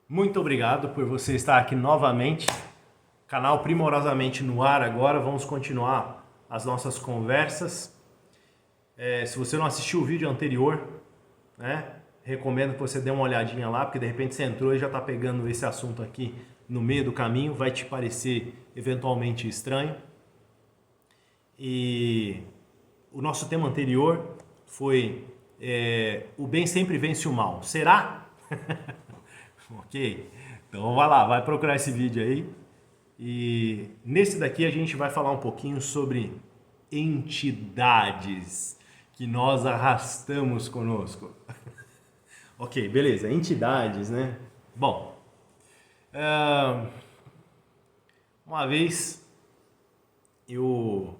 Muito obrigado por você estar aqui novamente. Canal Primorosamente no ar agora. Vamos continuar as nossas conversas. Se você não assistiu o vídeo anterior, né, recomendo que você dê uma olhadinha lá, porque de repente você entrou e já está pegando esse assunto aqui no meio do caminho, vai te parecer eventualmente estranho. E o nosso tema anterior foi o bem sempre vence o mal. Será? Ok? Então vai lá, vai procurar esse vídeo aí. E nesse daqui a gente vai falar um pouquinho sobre entidades que nós arrastamos conosco. Ok, beleza, entidades, né? Bom, uma vez eu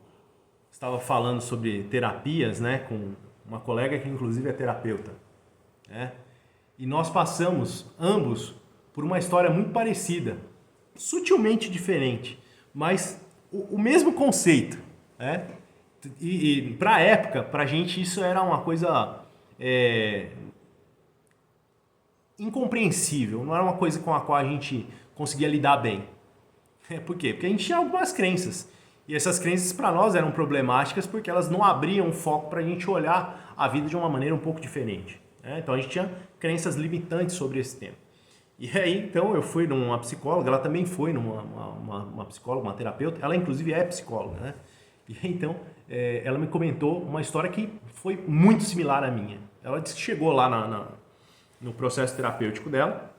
estava falando sobre terapias, né, com uma colega que inclusive é terapeuta, né? E nós passamos ambos por uma história muito parecida, sutilmente diferente, mas o mesmo conceito, né? E para a época, para a gente isso era uma coisa incompreensível, não era uma coisa com a qual a gente conseguia lidar bem. Por quê? Porque a gente tinha algumas crenças. E essas crenças para nós eram problemáticas porque elas não abriam foco para a gente olhar a vida de uma maneira um pouco diferente. Então a gente tinha crenças limitantes sobre esse tema. E aí, então, eu fui numa psicóloga, ela também foi numa uma psicóloga, uma terapeuta, ela inclusive é psicóloga, né? E aí, então, ela me comentou uma história que foi muito similar à minha. Ela disse que chegou lá no processo terapêutico dela,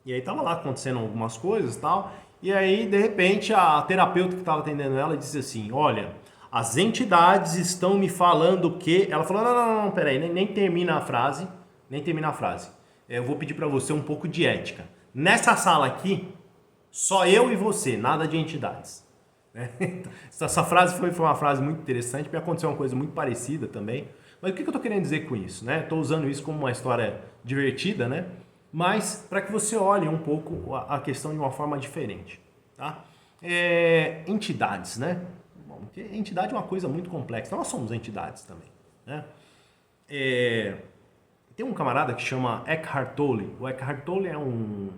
e aí tava lá acontecendo algumas coisas e tal, e aí, de repente, a terapeuta que estava atendendo ela disse assim, olha, as entidades estão me falando que... Ela falou, não, peraí, nem termina a frase, nem termina a frase. Eu vou pedir para você um pouco de ética. Nessa sala aqui, só eu e você, nada de entidades. Essa frase foi uma frase muito interessante, porque aconteceu uma coisa muito parecida também. Mas o que eu estou querendo dizer com isso? Estou usando isso como uma história divertida, né? Mas para que você olhe um pouco a questão de uma forma diferente. Tá? Entidades, né? Bom, porque entidade é uma coisa muito complexa. Nós somos entidades também. Né? Tem um camarada que chama Eckhart Tolle. O Eckhart Tolle é um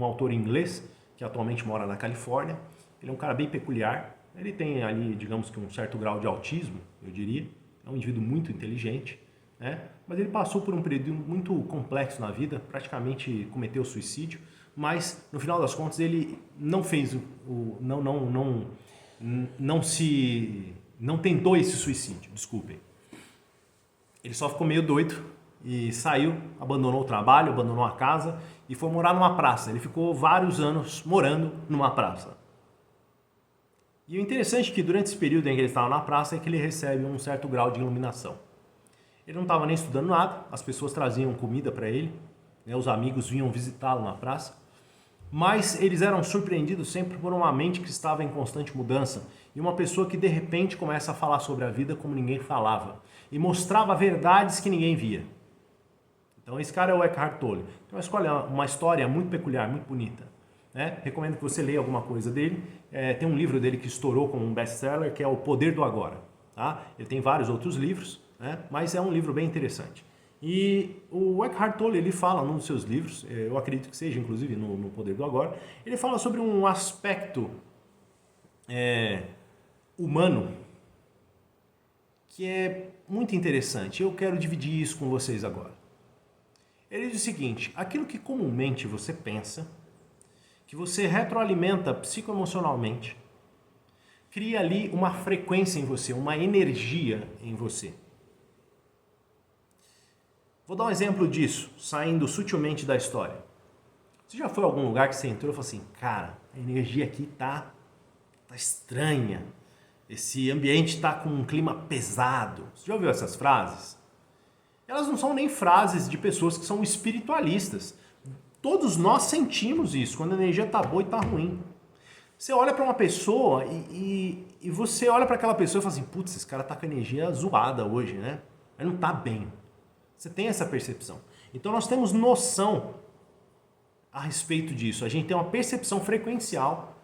autor inglês que atualmente mora na Califórnia. Ele é um cara bem peculiar. Ele tem ali, digamos que um certo grau de autismo, eu diria. É um indivíduo muito inteligente, né? Mas ele passou por um período muito complexo na vida, praticamente cometeu suicídio, mas no final das contas ele não fez não tentou esse suicídio, desculpem. Ele só ficou meio doido e saiu, abandonou o trabalho, abandonou a casa e foi morar numa praça. Ele ficou vários anos morando numa praça. E o interessante é que durante esse período em que ele estava na praça é que ele recebe um certo grau de iluminação. Ele não estava nem estudando nada, as pessoas traziam comida para ele, né, os amigos vinham visitá-lo na praça, mas eles eram surpreendidos sempre por uma mente que estava em constante mudança e uma pessoa que de repente começa a falar sobre a vida como ninguém falava e mostrava verdades que ninguém via. Então esse cara é o Eckhart Tolle. Então uma história muito peculiar, muito bonita. Né? Recomendo que você leia alguma coisa dele. Tem um livro dele que estourou como um best-seller, que é O Poder do Agora. Tá? Ele tem vários outros livros, né? Mas é um livro bem interessante. E o Eckhart Tolle, ele fala num dos seus livros, eu acredito que seja inclusive no Poder do Agora, ele fala sobre um aspecto humano que é muito interessante. Eu quero dividir isso com vocês agora. Ele diz o seguinte, aquilo que comumente você pensa, que você retroalimenta psicoemocionalmente, cria ali uma frequência em você, uma energia em você. Vou dar um exemplo disso, saindo sutilmente da história. Você já foi a algum lugar que você entrou e falou assim, cara, a energia aqui tá estranha, esse ambiente tá com um clima pesado. Você já ouviu essas frases? Elas não são nem frases de pessoas que são espiritualistas. Todos nós sentimos isso, quando a energia tá boa e tá ruim. Você olha para uma pessoa e você olha para aquela pessoa e fala assim, putz, esse cara tá com a energia zoada hoje, né? Ele não tá bem. Você tem essa percepção. Então nós temos noção a respeito disso. A gente tem uma percepção frequencial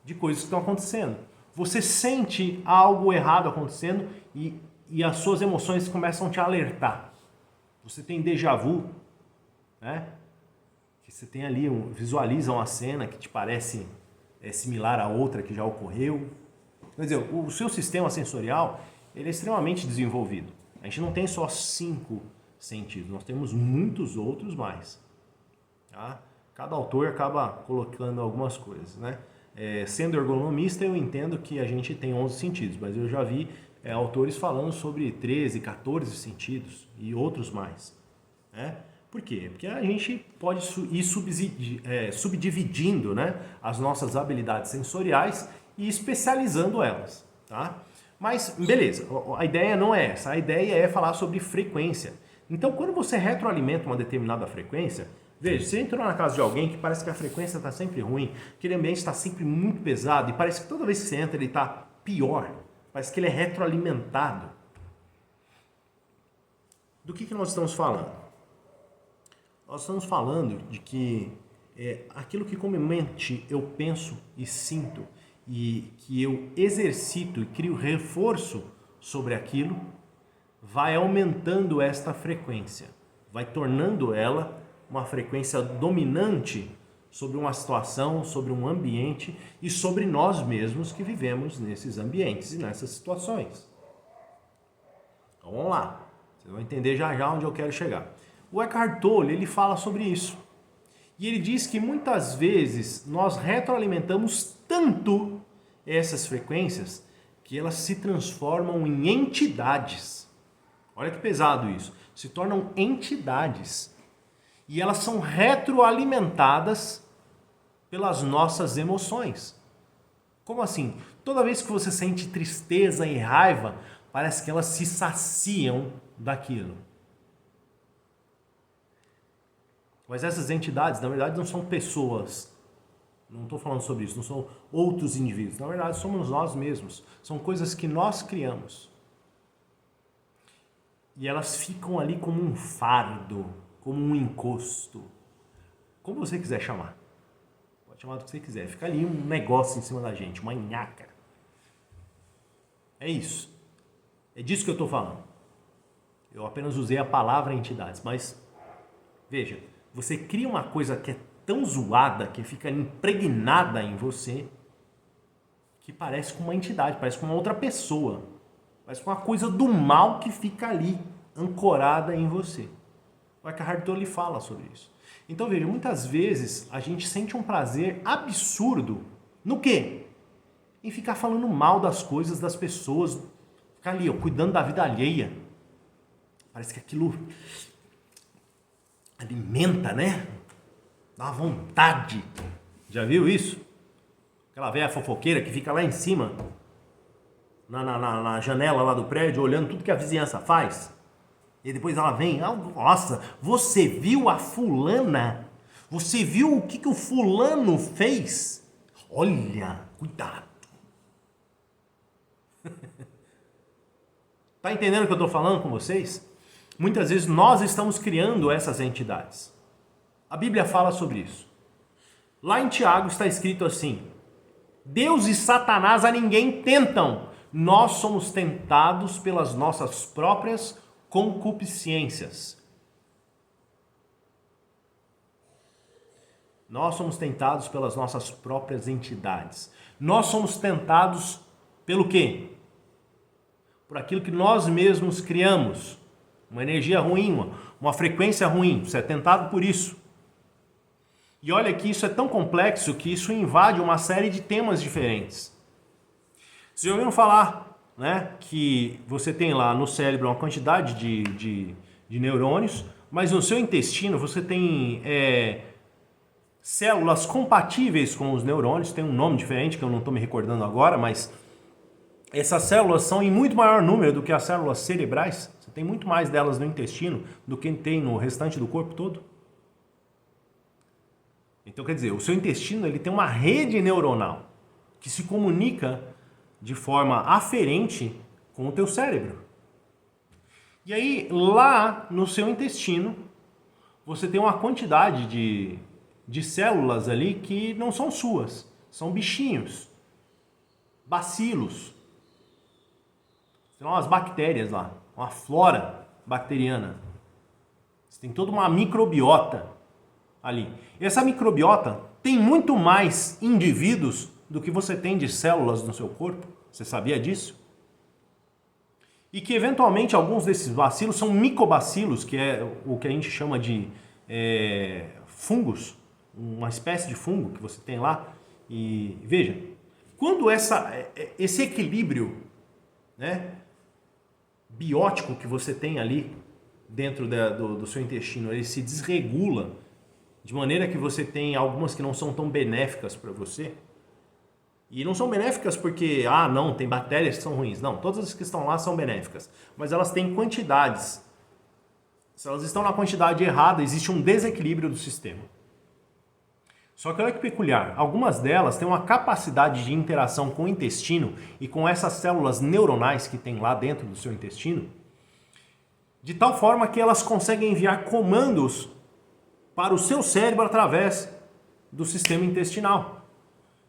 de coisas que estão acontecendo. Você sente algo errado acontecendo e as suas emoções começam a te alertar. Você tem déjà vu, né? você tem ali, visualiza uma cena que te parece similar a outra que já ocorreu. Quer dizer, o seu sistema sensorial, ele é extremamente desenvolvido. A gente não tem só 5 sentidos, nós temos muitos outros mais. Tá? Cada autor acaba colocando algumas coisas, né? Sendo ergonomista, eu entendo que a gente tem 11 sentidos, mas eu já vi autores falando sobre 13, 14 sentidos e outros mais. Né? Por quê? Porque a gente pode ir subdividindo, né, as nossas habilidades sensoriais e especializando elas. Tá? Mas, beleza, a ideia não é essa. A ideia é falar sobre frequência. Então, quando você retroalimenta uma determinada frequência, veja, você entrou na casa de alguém que parece que a frequência está sempre ruim, aquele ambiente está sempre muito pesado e parece que toda vez que você entra ele está pior. Parece que ele é retroalimentado. Do que nós estamos falando? Nós estamos falando de que aquilo que comumente eu penso e sinto e que eu exercito e crio reforço sobre aquilo, vai aumentando esta frequência, vai tornando ela uma frequência dominante sobre uma situação, sobre um ambiente e sobre nós mesmos que vivemos nesses ambientes e nessas situações. Então vamos lá, vocês vão entender já já onde eu quero chegar. O Eckhart Tolle, ele fala sobre isso. E ele diz que muitas vezes nós retroalimentamos tanto essas frequências que elas se transformam em entidades. Olha que pesado isso. Se tornam entidades. E elas são retroalimentadas pelas nossas emoções. Como assim? Toda vez que você sente tristeza e raiva, parece que elas se saciam daquilo. Mas essas entidades, na verdade, não são pessoas. Não estou falando sobre isso, não são outros indivíduos. Na verdade, somos nós mesmos. São coisas que nós criamos. E elas ficam ali como um fardo, como um encosto. Como você quiser chamar. Pode chamar do que você quiser. Fica ali um negócio em cima da gente, uma nhaca. É isso. É disso que eu estou falando. Eu apenas usei a palavra entidades, mas veja, você cria uma coisa que é tão zoada, que fica impregnada em você, que parece com uma entidade, parece com uma outra pessoa. Parece com uma coisa do mal que fica ali, ancorada em você. O Eckhart Tolle fala sobre isso. Então veja, muitas vezes a gente sente um prazer absurdo no quê? Em ficar falando mal das coisas, das pessoas, ficar ali, ó, cuidando da vida alheia. Parece que aquilo alimenta, né? Dá uma vontade. Já viu isso? Aquela velha fofoqueira que fica lá em cima, na janela lá do prédio, olhando tudo que a vizinhança faz. E depois ela vem, nossa, você viu a fulana? Você viu o que o fulano fez? Olha, cuidado. Tá entendendo o que eu tô falando com vocês? Muitas vezes nós estamos criando essas entidades. A Bíblia fala sobre isso. Lá em Tiago está escrito assim: Deus e Satanás a ninguém tentam. Nós somos tentados pelas nossas próprias concupiscências. Nós somos tentados pelas nossas próprias entidades. Nós somos tentados pelo quê? Por aquilo que nós mesmos criamos. Uma energia ruim, uma frequência ruim. Você é tentado por isso. E olha que isso é tão complexo que isso invade uma série de temas diferentes. Vocês já ouviram falar, né, que você tem lá no cérebro uma quantidade de neurônios, mas no seu intestino você tem células compatíveis com os neurônios, tem um nome diferente que eu não estou me recordando agora, mas essas células são em muito maior número do que as células cerebrais. Você tem muito mais delas no intestino do que tem no restante do corpo todo. Então, quer dizer, o seu intestino ele tem uma rede neuronal que se comunica de forma aferente com o teu cérebro. E aí, lá no seu intestino, você tem uma quantidade de células ali que não são suas, são bichinhos, bacilos. Tem umas bactérias lá, uma flora bacteriana. Você tem toda uma microbiota ali. Essa microbiota tem muito mais indivíduos do que você tem de células no seu corpo. Você sabia disso? E que eventualmente alguns desses bacilos são micobacilos, que é o que a gente chama de fungos, uma espécie de fungo que você tem lá. E veja, quando esse equilíbrio, né, biótico que você tem ali dentro do seu intestino, ele se desregula de maneira que você tem algumas que não são tão benéficas para você. E não são benéficas porque, não, tem bactérias que são ruins. Não, todas as que estão lá são benéficas. Mas elas têm quantidades. Se elas estão na quantidade errada, existe um desequilíbrio do sistema. Só que olha que peculiar, algumas delas têm uma capacidade de interação com o intestino e com essas células neuronais que tem lá dentro do seu intestino, de tal forma que elas conseguem enviar comandos para o seu cérebro através do sistema intestinal.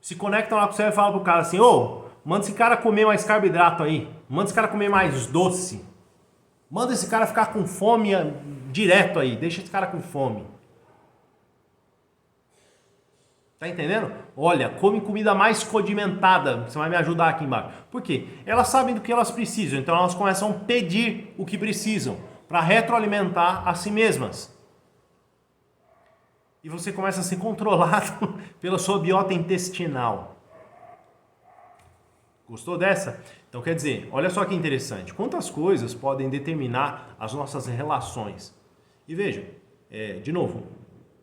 Se conectam lá com o cérebro e falam pro cara assim, manda esse cara comer mais carboidrato aí, manda esse cara comer mais doce, manda esse cara ficar com fome direto aí, deixa esse cara com fome. Tá entendendo? Olha, come comida mais condimentada, você vai me ajudar aqui embaixo. Por quê? Elas sabem do que elas precisam, então elas começam a pedir o que precisam para retroalimentar a si mesmas. E você começa a ser controlado pela sua biota intestinal. Gostou dessa? Então quer dizer, olha só que interessante, quantas coisas podem determinar as nossas relações. E veja, de novo,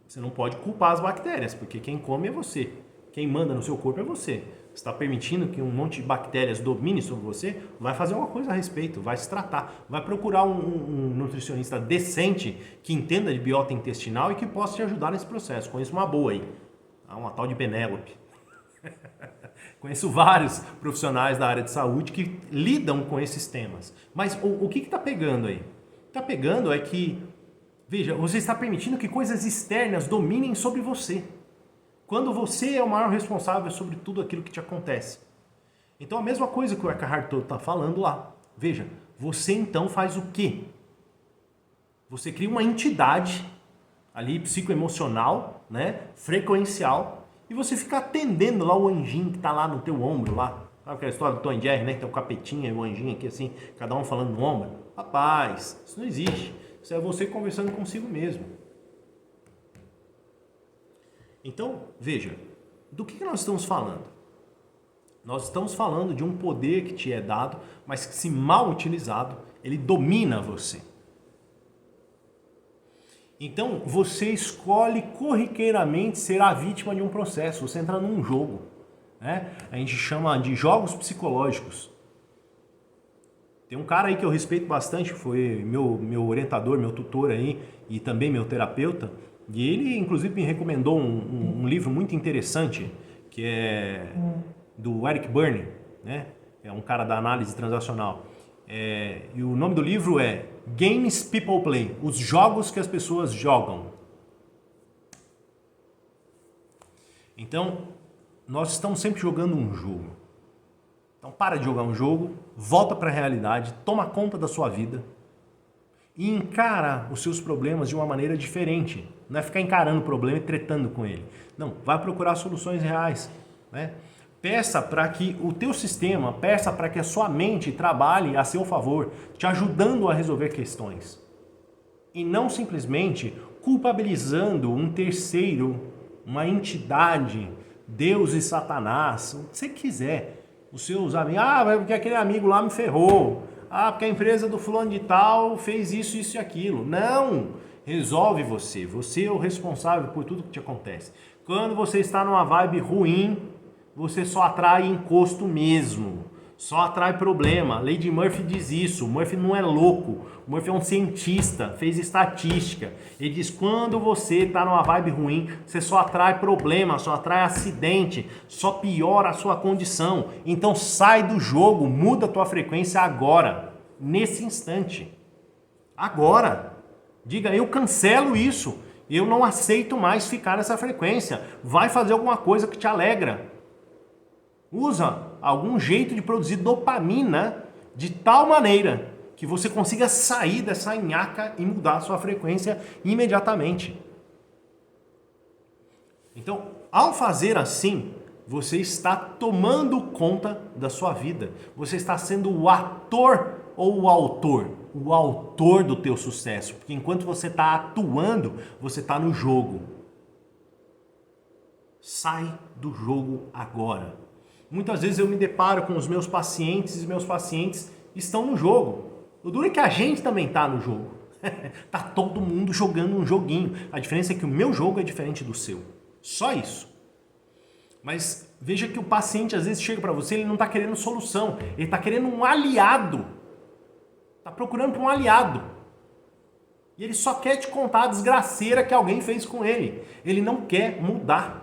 você não pode culpar as bactérias, porque quem come é você. Quem manda no seu corpo é você. Você está permitindo que um monte de bactérias domine sobre você, vai fazer uma coisa a respeito, vai se tratar. Vai procurar um nutricionista decente que entenda de biota intestinal e que possa te ajudar nesse processo. Conheço uma boa aí, uma tal de Penélope. Conheço vários profissionais da área de saúde que lidam com esses temas. Mas o que está pegando aí? O que está pegando é que, veja, você está permitindo que coisas externas dominem sobre você. Quando você é o maior responsável sobre tudo aquilo que te acontece. Então a mesma coisa que o Eckhart Tolle está falando lá. Veja, você então faz o quê? Você cria uma entidade ali psicoemocional, né, frequencial, e você fica atendendo lá o anjinho que está lá no teu ombro lá. Sabe aquela história do Tom e Jerry, né, que tem o capetinha e o anjinho aqui assim, cada um falando no ombro? Rapaz, isso não existe. Isso é você conversando consigo mesmo. Então, veja, do que nós estamos falando? Nós estamos falando de um poder que te é dado, mas que, se mal utilizado, ele domina você. Então, você escolhe corriqueiramente ser a vítima de um processo, você entra num jogo, né? A gente chama de jogos psicológicos. Tem um cara aí que eu respeito bastante, foi meu orientador, meu tutor aí, e também meu terapeuta, e ele, inclusive, me recomendou um livro muito interessante, que é do Eric Berne, né? É um cara da análise transacional. E o nome do livro é Games People Play, os jogos que as pessoas jogam. Então, nós estamos sempre jogando um jogo. Então, para de jogar um jogo, volta para a realidade, toma conta da sua vida, e encara os seus problemas de uma maneira diferente. Não é ficar encarando o problema e tretando com ele. Não, vai procurar soluções reais, né? Peça para que o teu sistema, peça para que a sua mente trabalhe a seu favor, te ajudando a resolver questões. E não simplesmente culpabilizando um terceiro, uma entidade, Deus e Satanás, o que você quiser. Os seus amigos, porque aquele amigo lá me ferrou. Porque a empresa do fulano de tal fez isso, isso e aquilo. Não! Resolve você. Você é o responsável por tudo que te acontece. Quando você está numa vibe ruim, você só atrai encosto mesmo. Só atrai problema. Lady Murphy diz isso. Murphy não é louco. Murphy é um cientista, fez estatística. Ele diz, quando você está numa vibe ruim, você só atrai problema, só atrai acidente, só piora a sua condição. Então sai do jogo, muda a tua frequência agora, nesse instante. Agora. Diga, eu cancelo isso. Eu não aceito mais ficar nessa frequência. Vai fazer alguma coisa que te alegra. Usa algum jeito de produzir dopamina de tal maneira que você consiga sair dessa nhaca e mudar a sua frequência imediatamente. Então, ao fazer assim, você está tomando conta da sua vida. Você está sendo o ator ou o autor? O autor do teu sucesso. Porque enquanto você está atuando, você está no jogo. Sai do jogo agora. Muitas vezes eu me deparo com os meus pacientes e meus pacientes estão no jogo. O duro é que a gente também está no jogo. Tá todo mundo jogando um joguinho. A diferença é que o meu jogo é diferente do seu. Só isso. Mas veja que o paciente às vezes chega para você, ele não está querendo solução. Ele está querendo um aliado. Está procurando por um aliado. E ele só quer te contar a desgraceira que alguém fez com ele. Ele não quer mudar.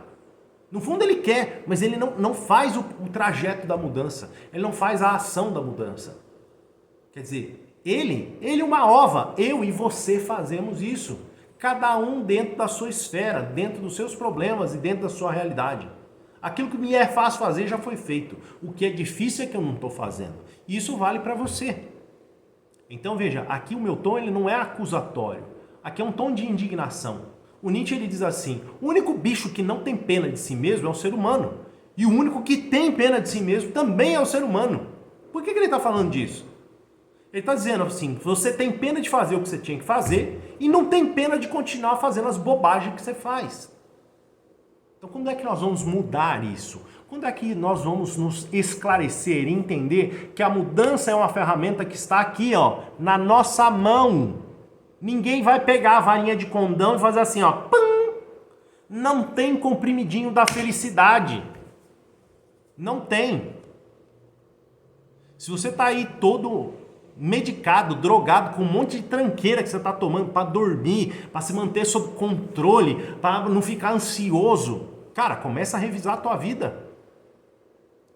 No fundo ele quer, mas ele não faz o trajeto da mudança. Ele não faz a ação da mudança. Quer dizer, ele é uma ova. Eu e você fazemos isso. Cada um dentro da sua esfera, dentro dos seus problemas e dentro da sua realidade. Aquilo que me é fácil fazer já foi feito. O que é difícil é que eu não estou fazendo. E isso vale para você. Então veja, aqui o meu tom ele não é acusatório. Aqui é um tom de indignação. O Nietzsche ele diz assim, o único bicho que não tem pena de si mesmo é o ser humano. E o único que tem pena de si mesmo também é o ser humano. Por que ele está falando disso? Ele está dizendo assim, você tem pena de fazer o que você tinha que fazer e não tem pena de continuar fazendo as bobagens que você faz. Então quando é que nós vamos mudar isso? Quando é que nós vamos nos esclarecer e entender que a mudança é uma ferramenta que está aqui, ó, na nossa mão? Ninguém vai pegar a varinha de condão e fazer assim, ó, pum! Não tem comprimidinho da felicidade. Não tem. Se você tá aí todo medicado, drogado, com um monte de tranqueira que você tá tomando para dormir, para se manter sob controle, para não ficar ansioso, cara, começa a revisar a tua vida.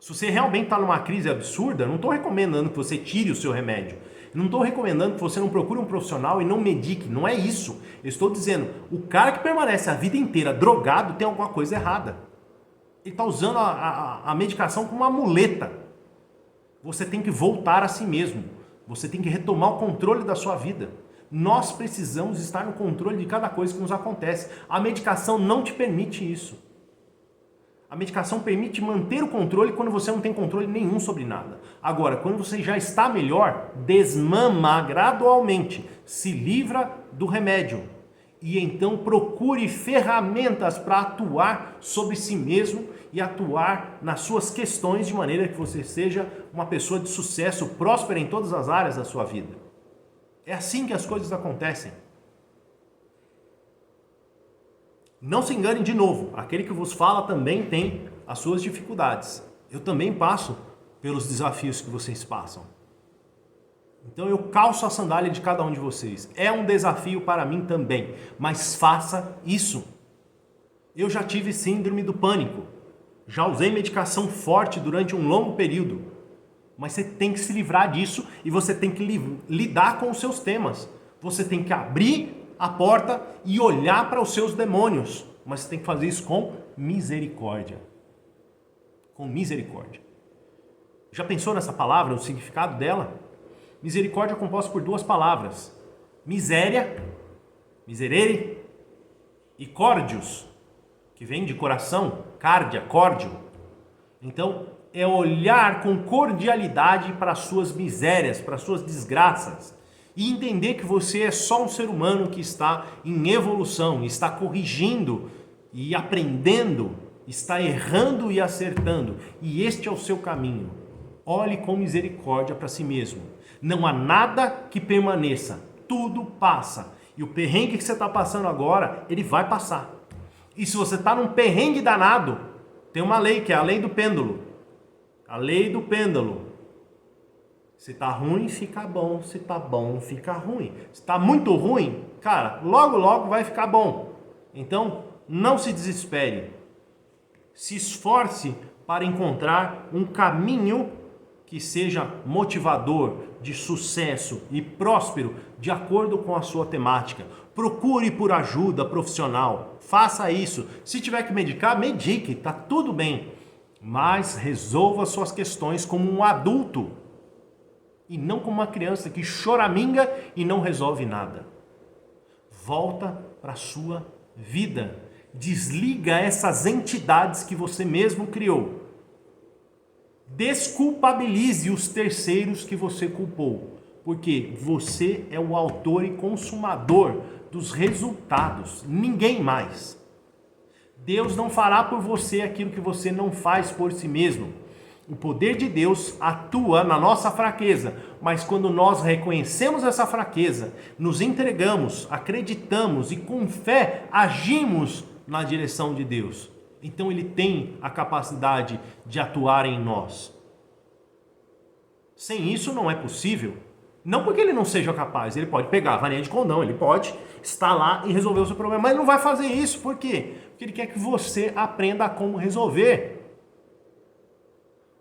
Se você realmente tá numa crise absurda, não tô recomendando que você tire o seu remédio. Não estou recomendando que você não procure um profissional e não medique, não é isso. Eu estou dizendo, o cara que permanece a vida inteira drogado tem alguma coisa errada. Ele está usando a medicação como uma muleta. Você tem que voltar a si mesmo. Você tem que retomar o controle da sua vida. Nós precisamos estar no controle de cada coisa que nos acontece. A medicação não te permite isso. A medicação permite manter o controle quando você não tem controle nenhum sobre nada. Agora, quando você já está melhor, desmama gradualmente, se livra do remédio. E então procure ferramentas para atuar sobre si mesmo e atuar nas suas questões de maneira que você seja uma pessoa de sucesso, próspera em todas as áreas da sua vida. É assim que as coisas acontecem. Não se engane de novo, aquele que vos fala também tem as suas dificuldades. Eu também passo pelos desafios que vocês passam. Então eu calço a sandália de cada um de vocês. É um desafio para mim também, mas faça isso. Eu já tive síndrome do pânico. Já usei medicação forte durante um longo período. Mas você tem que se livrar disso e você tem que lidar com os seus temas. Você tem que abrir a porta e olhar para os seus demônios. Mas você tem que fazer isso com misericórdia. Com misericórdia. Já pensou nessa palavra, o significado dela? Misericórdia é composta por duas palavras. Miséria, miserere, e córdios, que vem de coração, cardia, córdio. Então, é olhar com cordialidade para as suas misérias, para as suas desgraças. E entender que você é só um ser humano que está em evolução, está corrigindo e aprendendo, está errando e acertando. E este é o seu caminho. Olhe com misericórdia para si mesmo. Não há nada que permaneça. Tudo passa. E o perrengue que você está passando agora, ele vai passar. E se você está num perrengue danado, tem uma lei que é a lei do pêndulo. A lei do pêndulo. Se tá ruim, fica bom. Se tá bom, fica ruim. Se tá muito ruim, cara, logo, logo vai ficar bom. Então, não se desespere. Se esforce para encontrar um caminho que seja motivador, de sucesso e próspero, de acordo com a sua temática. Procure por ajuda profissional. Faça isso. Se tiver que medicar, medique. Tá tudo bem. Mas resolva suas questões como um adulto. E não como uma criança que choraminga e não resolve nada. Volta para a sua vida. Desliga essas entidades que você mesmo criou. Desculpabilize os terceiros que você culpou, porque você é o autor e consumador dos resultados, ninguém mais. Deus não fará por você aquilo que você não faz por si mesmo. O poder de Deus atua na nossa fraqueza, mas quando nós reconhecemos essa fraqueza, nos entregamos, acreditamos e com fé agimos na direção de Deus. Então ele tem a capacidade de atuar em nós. Sem isso não é possível. Não porque ele não seja capaz, ele pode pegar a varinha de condão, ele pode estar lá e resolver o seu problema, mas ele não vai fazer isso, por quê? Porque ele quer que você aprenda a como resolver.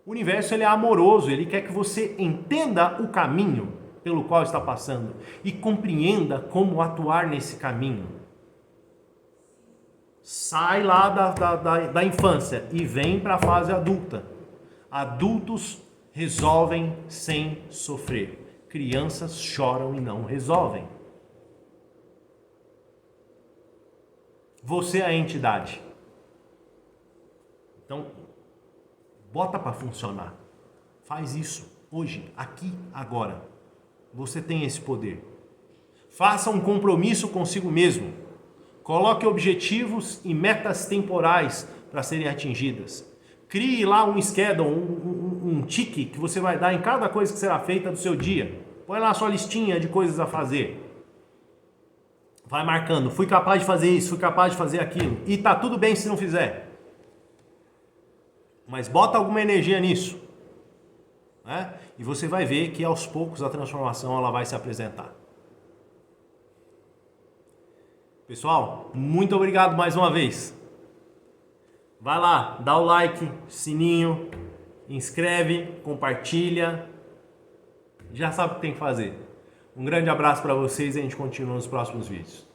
O universo ele é amoroso, ele quer que você entenda o caminho pelo qual está passando e compreenda como atuar nesse caminho. Sai lá da infância e vem para a fase adulta. Adultos resolvem sem sofrer. Crianças choram e não resolvem. Você é a entidade. Então, bota para funcionar. Faz isso hoje, aqui, agora. Você tem esse poder. Faça um compromisso consigo mesmo. Coloque objetivos e metas temporais para serem atingidas. Crie lá um schedule, um tique que você vai dar em cada coisa que será feita do seu dia. Põe lá a sua listinha de coisas a fazer. Vai marcando, fui capaz de fazer isso, fui capaz de fazer aquilo. E tá tudo bem se não fizer. Mas bota alguma energia nisso. Né? E você vai ver que aos poucos a transformação ela vai se apresentar. Pessoal, muito obrigado mais uma vez. Vai lá, dá o like, sininho, inscreve, compartilha. Já sabe o que tem que fazer. Um grande abraço para vocês e a gente continua nos próximos vídeos.